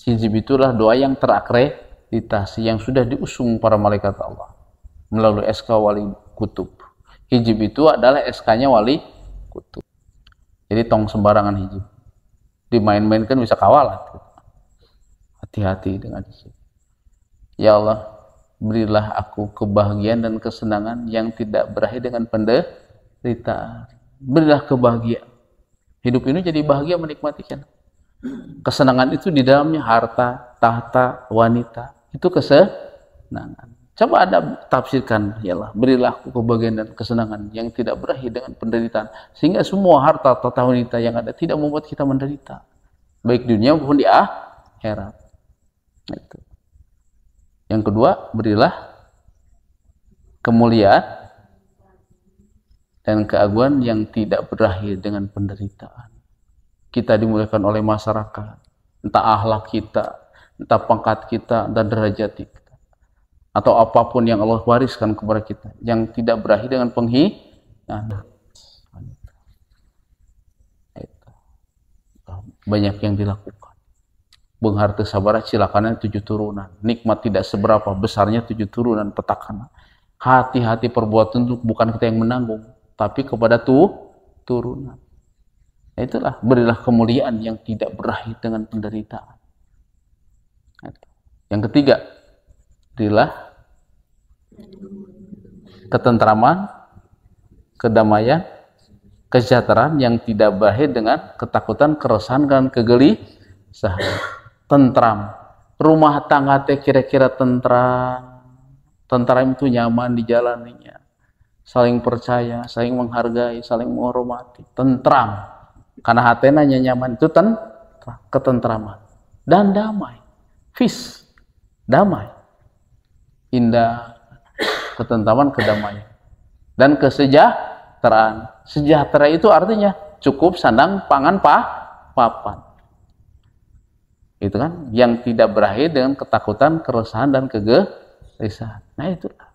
Hijab itulah doa yang terakreditasi, yang sudah diusung para malaikat Allah melalui SK Wali Kutub. Hijab itu adalah SK-nya Wali Kutub. Jadi tong sembarangan hijab. Dimain-mainkan bisa kawalat. Hati-hati dengan hijab. Ya Allah, berilah aku kebahagiaan dan kesenangan yang tidak berakhir dengan penderitaan. Berilah kebahagiaan. Hidup ini jadi bahagia menikmati kan. Kesenangan itu di dalamnya harta, tahta, wanita. Itu kesenangan. Coba Anda tafsirkan, ya Allah, berilah aku kebahagiaan dan kesenangan yang tidak berakhir dengan penderitaan. Sehingga semua harta, tahta, wanita yang ada tidak membuat kita menderita. Baik dunia maupun di akhirat. Itu. Yang kedua, berilah kemuliaan dan keagungan yang tidak berakhir dengan penderitaan. Kita dimuliakan oleh masyarakat, entah akhlak kita, entah pangkat kita, dan derajat kita, atau apapun yang Allah wariskan kepada kita, yang tidak berakhir dengan pengkhianatan. Banyak yang dilakukan. Bung Harta Sabara silakannya 7 turunan. Nikmat tidak seberapa, besarnya 7 turunan petaka. Hati-hati perbuatan itu bukan kita yang menanggung, tapi kepada turunan. Itulah, berilah kemuliaan yang tidak berakhir dengan penderitaan. Yang ketiga, berilah ketentraman, kedamaian, kesejahteraan yang tidak berakhir dengan ketakutan, keresahan, dan kegelisahan. Tentram, rumah tangga teh kira-kira tentram. Tentram itu nyaman dijalaninya, saling percaya, saling menghargai, saling menghormati. Tentram, karena hatena nyaman, itu ketentraman dan damai. Peace, damai, indah, ketentraman, kedamaian, dan kesejahteraan. Sejahtera itu artinya cukup, sandang, pangan, papan. Itu kan yang tidak berakhir dengan ketakutan, keresahan, dan kegelisahan. Nah itulah.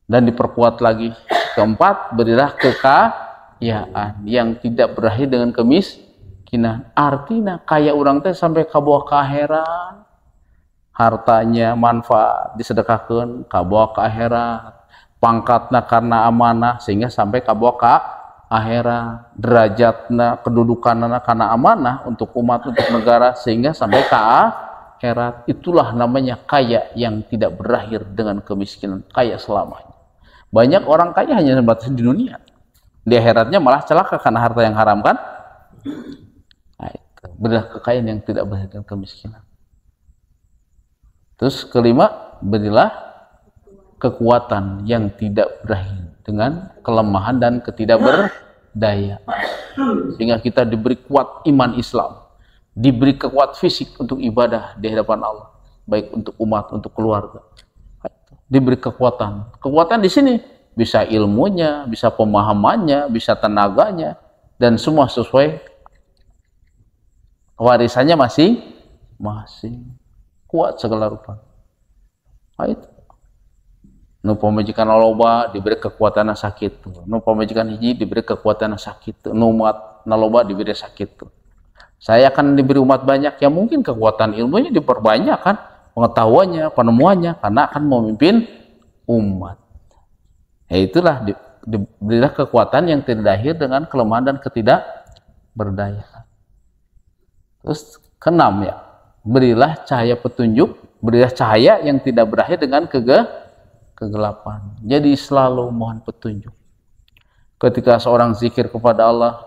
Dan diperkuat lagi. Keempat, berilah kekayaan yang tidak berakhir dengan kemiskinan. Artinya kaya orang teh sampai kabawa ke akhirat. Hartanya manfaat disedekahkan, kabawa ke akhirat. Pangkatna karena amanah sehingga sampai kabawa ke akhirat. Derajatna, kedudukanna karena amanah untuk umat, untuk negara sehingga sampai ke akhirat. Itulah namanya kaya yang tidak berakhir dengan kemiskinan, kaya selamanya. Banyak orang kaya hanya sebatas di dunia, di akhiratnya malah celaka karena harta yang haram kan. Nah, itu berilah kekayaan yang tidak berakhir dengan kemiskinan. Terus kelima, berilah kekuatan yang tidak berakhir dengan kelemahan dan ketidakberdayaan, sehingga kita diberi kuat iman Islam, diberi kekuatan fisik untuk ibadah di hadapan Allah, baik untuk umat, untuk keluarga. Diberi kekuatan. Kekuatan di sini bisa ilmunya, bisa pemahamannya, bisa tenaganya, dan semua sesuai warisannya masing-masing. Kuat segala rupa. Nah, itu. Nu pamajikan loba diberi kekuatan sakit. Nu pamajikan hiji diberi kekuatan sakit. Nu umat naloba diberi sakit. Saya akan diberi umat banyak, ya mungkin kekuatan ilmunya diperbanyak kan, pengetahuannya, penemuannya, karena akan memimpin umat. Ya itulah, diberilah kekuatan yang tidak lahir dengan kelemahan dan ketidakberdayaan. Terus keenam ya, berilah cahaya petunjuk, berilah cahaya yang tidak berakhir dengan kegelapan. Jadi selalu mohon petunjuk. Ketika seorang zikir kepada Allah,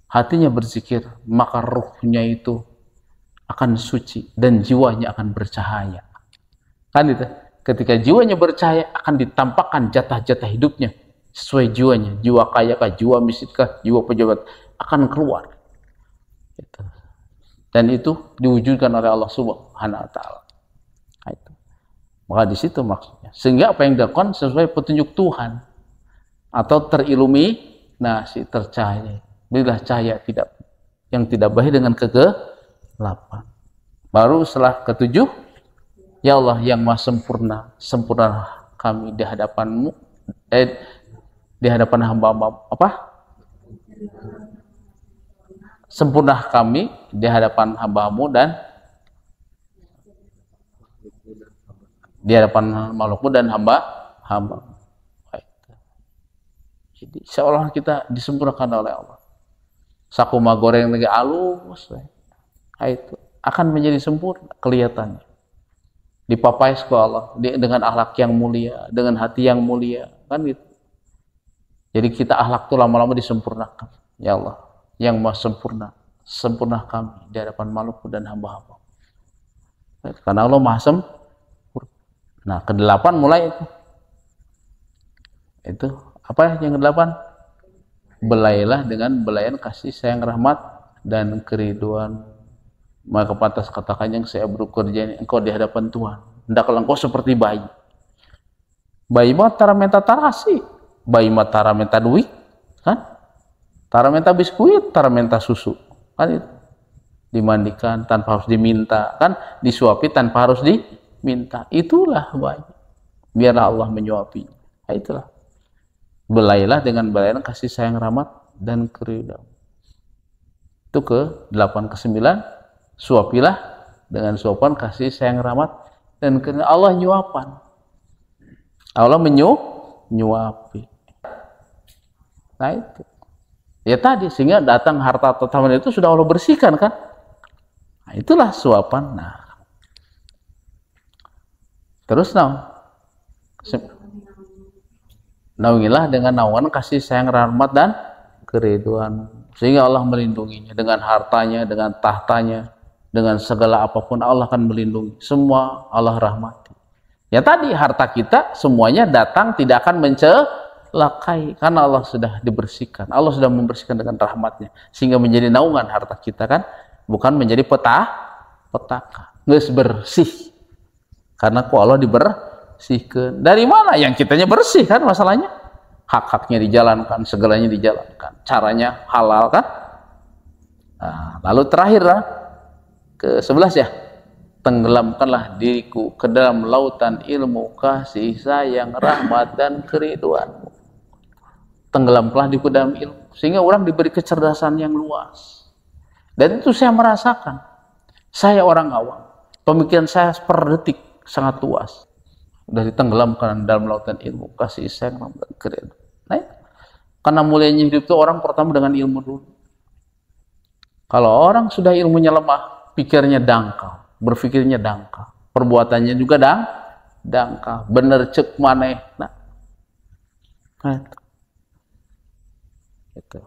hatinya berzikir, maka ruhnya itu akan suci dan jiwanya akan bercahaya. Kan itu? Ketika jiwanya bercahaya, akan ditampakkan jatah-jatah hidupnya sesuai jiwanya. Jiwa kaya kah, jiwa miskin kah, jiwa pejabat akan keluar. Dan itu diwujudkan oleh Allah Subhanahu wa taala. Itu. Maka di situ maksudnya. Sehingga apa yang dilakukan sesuai petunjuk Tuhan atau teriluminasi, tercahaya. Berilah cahaya yang tidak berakhir dengan kegelapan. Baru setelah ketujuh, ya Allah yang maha sempurna, sempurna kami di hadapan-Mu, di hadapan hamba-Mu, sempurna kami di hadapan hamba-Mu dan di hadapan makhlukmu dan hamba. Jadi seolah kita disempurnakan oleh Allah. Sakuma goreng lagi alus, itu akan menjadi sempurna kelihatannya. Dipapais ke Allah dengan akhlak yang mulia, dengan hati yang mulia, kan gitu. Jadi kita akhlak tuh lama-lama disempurnakan. Ya Allah, yang Maha sempurna, sempurna kami di hadapan makhlukmu dan hamba-hamba. Karena Allah Maha sempurna. Nah, kedelapan mulai itu. Itu apa yang kedelapan? Belailah dengan belayan kasih sayang rahmat dan keriduan. Maka pantas katakan yang saya bekerja engkau di hadapan Tuhan. Hendaklah engkau seperti bayi. Bayi mah tara menta tarasi. Bayi mah tara menta duit, kan? Tara menta biskuit, tara menta susu. Kan itu. Dimandikan tanpa harus diminta, kan? Disuapi tanpa harus diminta. Itulah bayi. Biarlah Allah menyuapi. Nah, itulah. Belailah dengan belayan kasih sayang rahmat dan keriduan. Itu ke-8. Ke-9, suapilah dengan suapan kasih sayang rahmat dan keriduan. Allah nyuapan. Allah menyuapi. Nah itu. Ya tadi, sehingga datang harta atau taman itu sudah Allah bersihkan, kan? Nah, itulah suapan. Nah. Terus naungilah dengan naungan kasih sayang rahmat dan keriduan, sehingga Allah melindunginya dengan hartanya, dengan tahtanya, dengan segala apapun Allah akan melindungi. Semua Allah rahmati. Ya tadi, harta kita semuanya datang tidak akan mencelakai karena Allah sudah dibersihkan. Allah sudah membersihkan dengan rahmatnya, sehingga menjadi naungan harta kita, kan? Bukan menjadi petaka. Nggak bersih karena Allah dibersihkan. Dari mana? Yang kitanya bersih, kan masalahnya. Hak-haknya dijalankan, segalanya dijalankan, caranya halal, kan? Nah, lalu terakhir ke-11 ya, tenggelamkanlah diriku ke dalam lautan ilmu, kasih sayang, rahmat dan keriduanmu. Tenggelamkanlah diriku dalam ilmu, sehingga orang diberi kecerdasan yang luas. Dan itu saya merasakan. Saya orang awam, pemikiran saya per detik sangat luas. Sudah ditenggelamkan dalam lautan ilmu, kasih sayang, rahmat dan keriduan. Nah, karena mulianya hidup itu orang pertama dengan ilmu dulu. Kalau orang sudah ilmunya lemah, pikirnya dangkal, berpikirnya dangkal, perbuatannya juga dangkal, bener cek maneh. Nah, itu.